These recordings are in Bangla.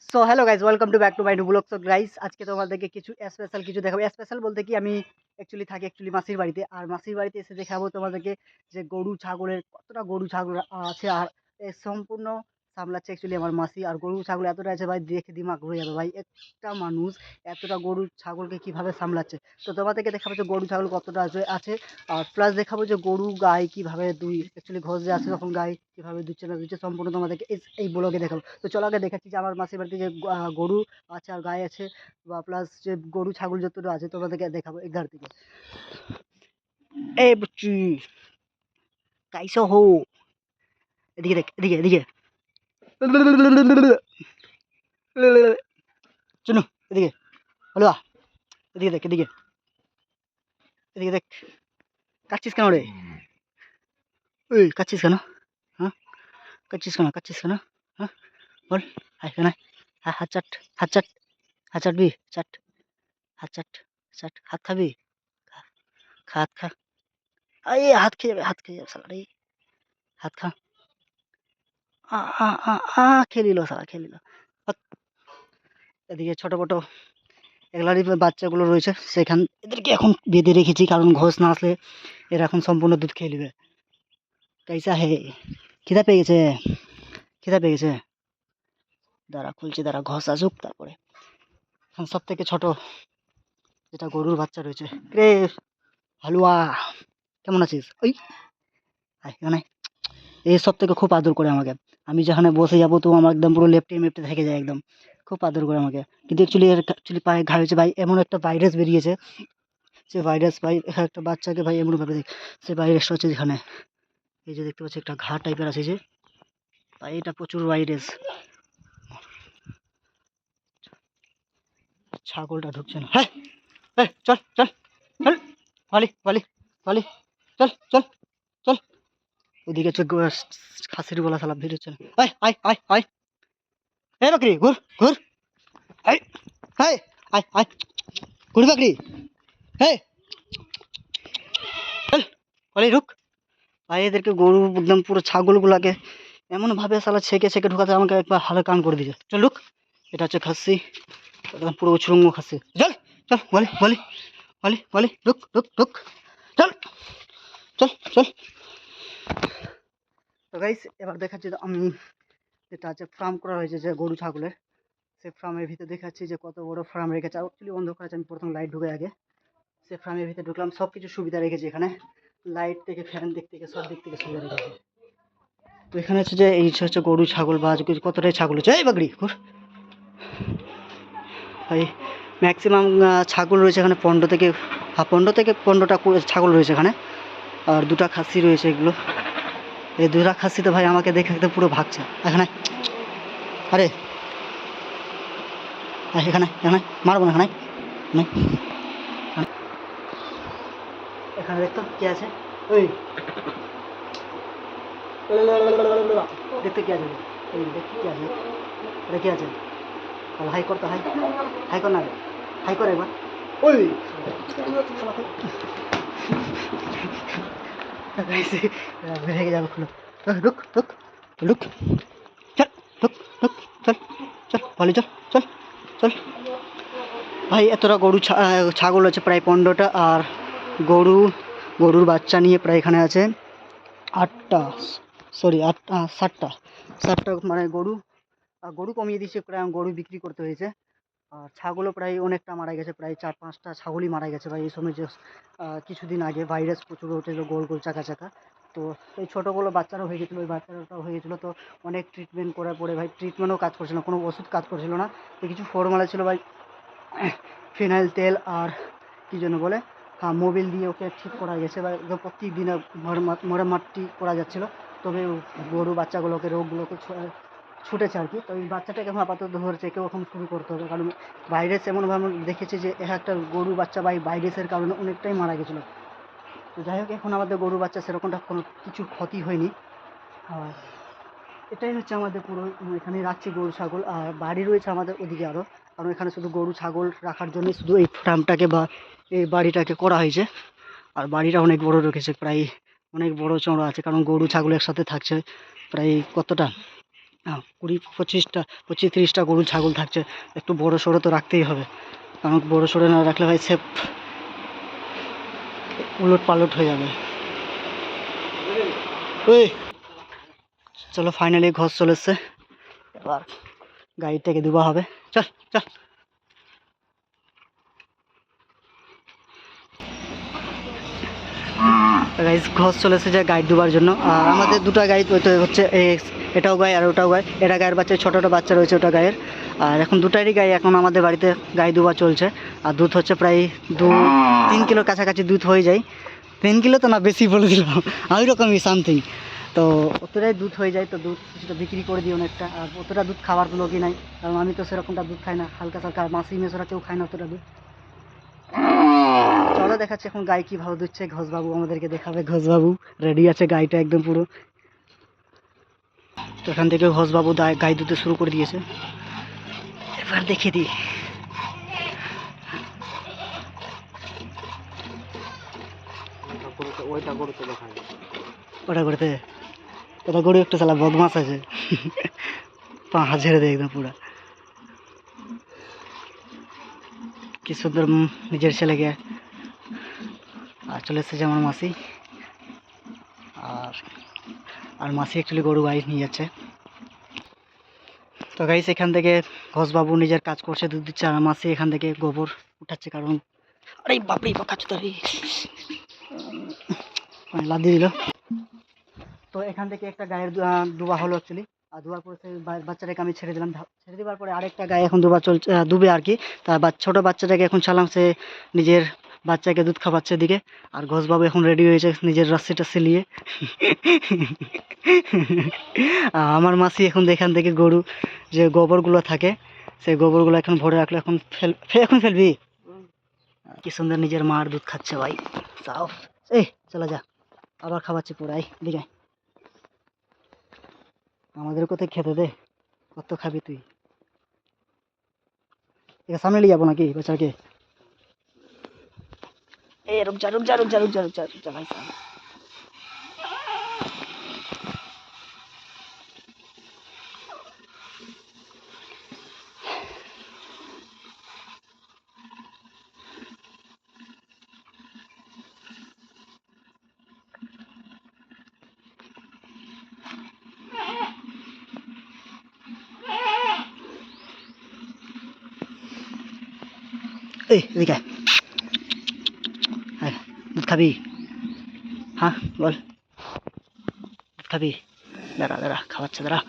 So hello guys, welcome to back to my new blog. So guys, আজকে তোমাদেরকে কিছু স্পেশাল কিছু দেখাবো। স্পেশাল বলতে কি, আমি থাকি মাসির বাড়িতে। আর মাসির বাড়িতে এসে দেখাবো তোমাদেরকে যে গরু ছাগলের কতটা গরু ছাগল আছে। আর সম্পূর্ণ সামলাচ্ছে আমার মাসি। আর গরু ছাগল এতটা আছে ভাই, দেখে দিমাগ ঘুরে যাবে ভাই। একটা মানুষ এতটা গরু ছাগলকে কিভাবে সামলাচ্ছে, তো তোমাদেরকে দেখাবো যে গরু ছাগল কতটা আছে। আর প্লাস দেখাবো যে গরু গাই কিভাবে দুই, ঘোষ যে আছে তখন গাই কিভাবে দুচ্ছে না দুচ্ছে, সম্পূর্ণ তোমাদেরকে এই ব্লগে দেখাবো। তো চলো আগে দেখাচ্ছি যে আমার মাসির বাড়িতে যে গরু আছে আর গাই আছে, বা প্লাস যে গরু ছাগল যতটা আছে তোমাদেরকে দেখাবো এগার থেকে। এই বুচ্চি কাইসো হো, এদিকে দেখ, এদিকে এদিকে চলো এদিকে, হলো এদিকে দেখ, এদিকে এদিকে দেখ। কাচ্ছিস কেন রে? ওই কাচ্ছিস কেন? হ্যাঁ, কাচ্ছিস কেন? হ্যাঁ বল, হাই কেন? হ্যাঁ, হাত চাট, হাত চাট, হাত চাটবি, চাট, হাত চাট, চাট, হাত খাবি, খা, হাত খা। এই হাত খেয়ে যাবে, হাত খেয়ে যাবে শালা রে, হাত খা। আ আ আ আ খেয়ে নিল শালা, খেয়ে নিল। এদিকে ছোট ছোট এগুলারই বাচ্চাগুলো রয়েছে, সেখান এদেরকে এখন বেঁধে রেখেছি, কারণ ঘোষ না আসলে এরা এখন সম্পূর্ণ দুধ খেয়ে নেবে। কাইসা হে, খিদা পেয়ে গেছে, খিদা পেয়ে গেছে। দাঁড়া খুলছি, দাঁড়া ঘোষ আসুক তারপরে। এখন সব থেকে ছোট যেটা গরুর বাচ্চা রয়েছে, রে হালুয়া, কেমন আছিস? ওই আয় এখানে। এই সব থেকে খুব আদর করে আমাকে। আমি যেখানে বসে যাবো তো আমার একদম পুরো লেপ্টে মেপটে থেকে যায় একদম, খুব আদর করে আমাকে। কিন্তু অ্যাকচুয়ালি পায়ে ঘা হয়েছে ভাই, এমন একটা ভাইরাস বেরিয়েছে। সে ভাইরাস ভাই একটা বাচ্চাকে ভাই এমনভাবে দেখ, সে ভাইরাসটা হচ্ছে যেখানে এই যে দেখতে পাচ্ছি একটা ঘা টাইপের আছে যে ভাই, এটা প্রচুর ভাইরাস। ছাগলটা ঢুকছে না। হ্যাঁ, হ্যাঁ, চল চল চল, ভালি ভালি ভালি, চল চল চল। ওদিকে হচ্ছে খাসির গলা সালা ভিড় হচ্ছে না। আয় আয় আয় আয়, এই বাকরি ঘুর ঘুর, আয় আয় আয় আয়, ঘুরি বাকরি, হ্যাঁ চল, ভালি ঢুক ভাই। এদেরকে গরু একদম পুরো ছাগলগুলাকে এমনভাবে সালা ছেঁকে ছেঁকে ঢুকাতে আমাকে একবার হালে কান করে দিয়েছে। চল ঢুক, এটা হচ্ছে খাসি, একদম পুরো উছরুঙ্গ খাসি। চল চল বলি বলি বলি বলি, ঢুক ঢুক ঢুক, চল চল চল। তো গাইস, এবার দেখাচ্ছি তো আমি যেটা আছে ফার্ম করা হয়েছে যে গরু ছাগলের, সে ফার্মের ভিতরে দেখাচ্ছি যে কত বড় ফার্ম রেখেছে। অ্যাকচুয়ালি অন্ধকার আছে, আমি প্রথম লাইট ঢুকে আগে সে ফার্মের ভিতরে ঢুকলাম। সব কিছু সুবিধা রেখেছে এখানে, লাইট থেকে ফ্যান দিক থেকে সব দিক থেকে সুবিধা রেখেছে। তো এখানে হচ্ছে যে এই হচ্ছে গরু ছাগল বা কতটাই ছাগল হচ্ছে, এই বাগড়ি ঘুর ভাই। ম্যাক্সিমাম ছাগল রয়েছে এখানে 15 থেকে 15টা ছাগল রয়েছে এখানে। আর দুটা খাসি রয়েছে এগুলো। এই দুটা খাসি তো ভাই আমাকে দেখে একদম পুরো ভাগছে এখানে। আরে এখানে এখানে মারবো না, এখানে এখানে দেখতো কি আছে, ওই দেখতে কি আছে, ওই দেখতে কি আছে, এটা কি আছে? হাই কর তো, হাই হাই কর না, হাই কর একবার। ওই ভেঙে যাবে, খুলো, ঢুক ঢুক ঢুক, চল ঢুক ঢুক, চল চল ভালো, চল চল চল ভাই। এতটা গরু ছাগল আছে প্রায় 15টা। আর গরুর বাচ্চা নিয়ে প্রায় এখানে আছে 8টা, সরি 8টা, 7টা মানে গরু। গরু কমিয়ে দিয়েছে, প্রায় গরু বিক্রি করতে হয়েছে। আর ছাগলও প্রায় অনেকটা মারা গেছে, প্রায় 4-5টা ছাগলই মারা গেছে ভাই এই সময়। যে কিছুদিন আগে ভাইরাস প্রচুর উঠেছিল, গোল গোল চাকা চাকা। তো এই ছোটোগুলো বাচ্চারাও হয়ে গেছিলো, ওই বাচ্চাটাও হয়ে গেছিলো। তো অনেক ট্রিটমেন্ট করার পরে ভাই, ট্রিটমেন্টও কাজ করছিল না, কোনো ওষুধ কাজ করছিল না। তো কিছু ফর্মুলা ছিল ভাই, ফিনাইল তেল আর কী জন্য বলে, হ্যাঁ মোবিল দিয়ে ওকে ঠিক করা গেছে। বা প্রত্যেক দিন মরামতি করা যাচ্ছিলো, তবে গরু বাচ্চাগুলোকে রোগগুলোকে ছুটেছে আর কি। তো এই বাচ্চাটাকে এখন আপাতত ধরছে, কেউ এখন শুরু করতে হবে, কারণ ভাইরাস এমনভাবে দেখেছি যে একটা গরু বাচ্চা বা এই ভাইরাসের কারণে অনেকটাই মারা গেছিলো। তো যাই হোক, এখন আমাদের গরু বাচ্চা সেরকমটা কোনো কিছু ক্ষতি হয়নি। আর এটাই হচ্ছে আমাদের পুরো, এখানে রাখছি গরু ছাগল। আর বাড়ি রয়েছে আমাদের ওদিকে আরও, কারণ এখানে শুধু গরু ছাগল রাখার জন্যই শুধু এই ফার্মটাকে বা এই বাড়িটাকে করা হয়েছে। আর বাড়িটা অনেক বড় রেখেছে, প্রায় অনেক বড় চওড়া আছে, কারণ গরু ছাগল একসাথে থাকছে প্রায় কতটা হ্যাঁ 20-25-30টা গরু ছাগল থাকছে, একটু বড় সড়ো তো রাখতেই হবে, কারণ বড় সড়ো না রাখলে ভাই সেফ উলট পালট হয়ে যাবে। ওই চলো ফাইনালি ঘর চলে এসছে, এবার গাড়িটাকে ধোয়া হবে, চল চল। গাইজ ঘর চলে এসেছে গাইড ধোবার জন্য, আর আমাদের দুটো গাইড হচ্ছে এটাও গায়ে আর ওটাও গায়ে, এটা গায়ের বাচ্চা, ছোটো ছোটো বাচ্চা রয়েছে ওটা গায়ের, আর এখন দুটারই গায়ে এখন আমাদের বাড়িতে গাই ধোয়া চলছে। আর দুধ হচ্ছে প্রায় 2-3 কিলোর কাছাকাছি দুধ হয়ে যায়, 3 কিলো তো না, বেশি বলে দিলাম, ওই রকমই সামথিং। তো অতটাই দুধ হয়ে যায়, তো দুধ কিছুটা বিক্রি করে দিই অনেকটা, আর অতটা দুধ খাবার লোকই নাই, কারণ আমি তো সেরকমটা দুধ খাই না, হালকা সালকা মাসি মেসোরা কেউ খায় না অতটা দুধ। চলো দেখাচ্ছে এখন গাই কীভাবে দুধছে, ঘোষবাবু আমাদেরকে দেখাবে, ঘোষবাবু রেডি আছে, গাইটা একদম পুরো। তো এখান থেকে ঘোষবাবু গাই দুধতে শুরু করে দিয়েছে, এবার দেখিয়ে দিই। ওটা করতে ওটা গরু একটু চালা বদমাস আছে, পা ঝেড়ে দেয় একদম পুরা, কি সুন্দর নিজের ছেলেকে। আর চলে এসেছে আমার মাসি, আর আর মাসি অ্যাকচুয়ালি গরু গাই নিয়ে যাচ্ছে। তো গাইস এখান থেকে ঘোষবাবু নিজের কাজ করছে, দুধ দিচ্ছে, আর মাসি এখান থেকে গোবর উঠাচ্ছে, কারণ আরে বাপরে কাজ তো লাদ দিয়ে দিল। তো এখান থেকে একটা গায়ের ডুবা হলো অ্যাকচুয়ালি, আর ডুবার পরে সেই বাচ্চাটাকে আমি ছেড়ে দিলাম, ছেড়ে দেওয়ার পরে আরেকটা গায়ে এখন ডুবা চলছে, ডুবে আর কি। তার ছোটো বাচ্চাটাকে এখন ছাড়লাম, সে নিজের বাচ্চাকে দুধ খাওয়াচ্ছে দিকে, আর ঘোষবাবু এখন রেডি হয়েছে নিজের রাস্সি টাস্সি নিয়ে। আমার মাসি এখন এখান থেকে গরু যে গোবরগুলো থাকে, সেই গোবরগুলো এখন ভরে রাখলো, এখন এখন ফেলবি। কি সুন্দর নিজের মার দুধ খাচ্ছে ভাই, যাও এই চলে যা, আবার খাওয়াচ্ছি পুরাই দিকে, আমাদের কোথায় খেতে দে, কত খাবি তুই, সামনে নিয়ে যাবো নাকি বেচাকে, এ রুক যা রুক যা রুক যা রুক যা রুক যা রুক যা ভাই সামনে। এই এদিকে আয়, দুধ খাবি, হ্যাঁ বল দুধ খাবি, দাঁড়া দাঁড়া খাওয়াচ্ছে দাঁড়া।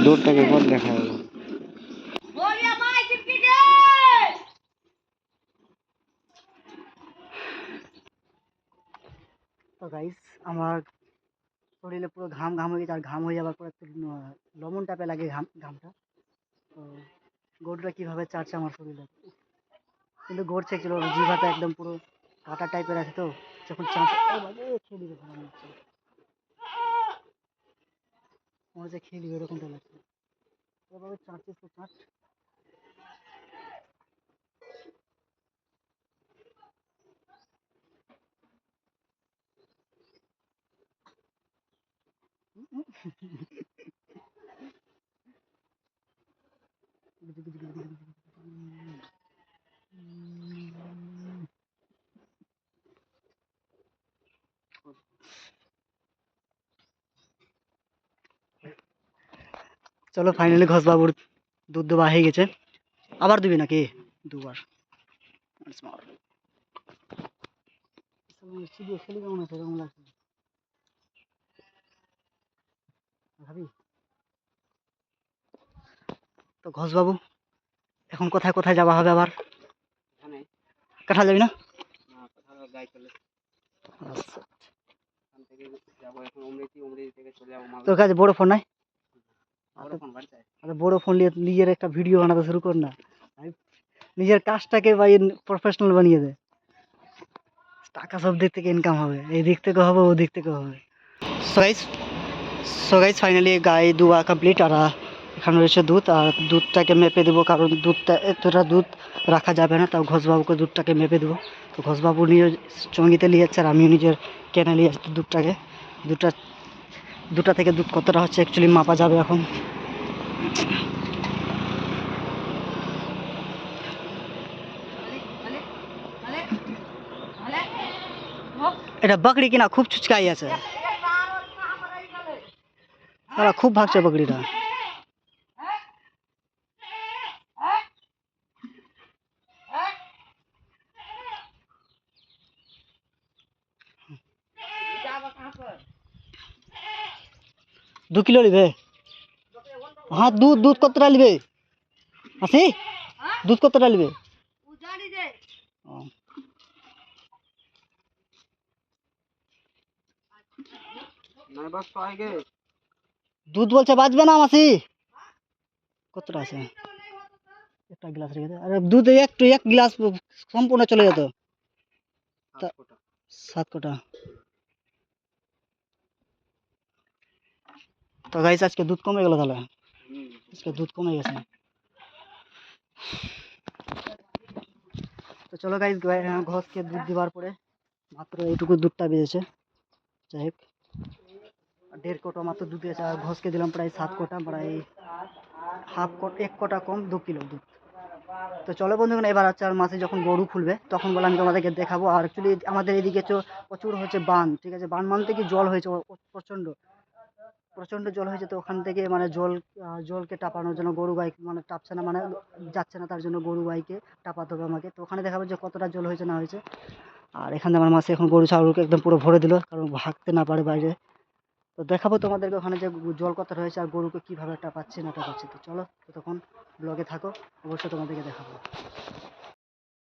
দূরটাকে পর দেখা যাবে। তো গাইস আমার শরীরে পুরো ঘাম ঘাম হয়ে গেছে, আর ঘাম হয়ে যাওয়ার পর একটু লবণ টাপে লাগে ঘামটা। তো গরুটা কীভাবে চাটছে আমার শরীরে, কিন্তু গড়ছে ছিল জিভাটা একদম পুরো কাটা টাইপের আছে, তো যখন চাট খেয়ে দিবে মনে হচ্ছে, মনে হচ্ছে খেয়ে দিবে এরকমটা লাগছে, এভাবে চাটছিস তো চাট। চলো ফাইনালি ঘোষবাবুর দুধ দেওয়া হয়ে গেছে, আবার দিবি নাকি দুবার, কেমন আছে এরকম লাগছে ভাবি। তো ঘোষবাবু এখন কোথায় কোথায় যাওয়া হবে আবার, কাঁঠাল যাবি না? আচ্ছা তোর কাছে বড় ফোন নাই? বড় ফোন নিয়ে নিজের একটা ভিডিও বানাতে শুরু কর না, নিজের কাজটাকে বা প্রফেশনাল বানিয়ে দে, টাকা সব দিক থেকে ইনকাম হবে, এই দিক থেকে হবে ও দিক থেকে হবে। সো গাইস ফাইনালি গায়ে দুয়া কমপ্লিট। আর এখানে রয়েছে দুধ, আর দুধটাকে মেপে দেবো, কারণ দুধটা এতটা দুধ রাখা যাবে না, তাও ঘোষবাবুকে দুধটাকে মেপে দেবো। তো ঘোষবাবু নিয়ে চঙ্গিতে নিয়ে যাচ্ছে, আর আমিও নিজের কেনে নিয়ে যাচ্ছি দুধটাকে। দুটা দুটা থেকে দুধ কতটা হচ্ছে অ্যাকচুয়ালি মাপা যাবে এখন। এটা বকরি কিনা খুব চুচকাই আছে, খুব ভাগছে বকরিটা। দু কিলো নিবে? হ্যাঁ, দুধ দুধ কতটা নিবে? আসি দুধ কতটা নিবে? ও, দুধ বলছে বাঁচবে না মাসি। কতটা আছে? একটা গ্লাস রেখে দে। আরে দুধ একটু এক গ্লাস সম্পূর্ণ চলে যেত। 7 কোটা। তো গাইস আজকে দুধ কমে গেল তাহলে, আজকে দুধ কমে গেছে। তো চলো গাইস, ঘষকে দুধ দিবার পরে মাত্র এইটুকু দুধটা বেজেছে। যাই হোক, 1.5 কোটা মাত্র দুধ দিয়েছে, আর ঘষকে দিলাম প্রায় 7 কোটা, প্রায় হাফ কোটা, 1 কোটা কম, 2 কিলো দুধ। তো চলো বন্ধুগণ, এবার হচ্ছে আর মাসে যখন গরু খুলবে তখন বলে আমি তোমাদেরকে দেখাবো। আর অ্যাকচুয়ালি আমাদের এদিকে প্রচুর হচ্ছে বান, ঠিক আছে, বান মানতে কি জল হয়েছে প্রচণ্ড প্রচণ্ড জল হয়েছে। তো ওখান থেকে মানে জলকে টাপানোর জন্য গরু গাই মানে টাপছে না, মানে যাচ্ছে না, তার জন্য গরু গাইকে টাপাতে হবে আমাকে। তো ওখানে দেখাবো যে কতটা জল হয়েছে না হয়েছে। আর এখানে আমার মাসে এখন গরু ছাগলকে একদম পুরো ভরে দিল, কারণ ভাগতে না পারে বাইরে। তো দেখাবো তোমাদেরকে ওখানে যে জল কত রয়েছে আর গরুকে কীভাবে টাপাচ্ছে না টাপাচ্ছে। তো চলো ততক্ষণ ব্লগে থাকো, অবশ্যই তোমাদেরকে দেখাবো।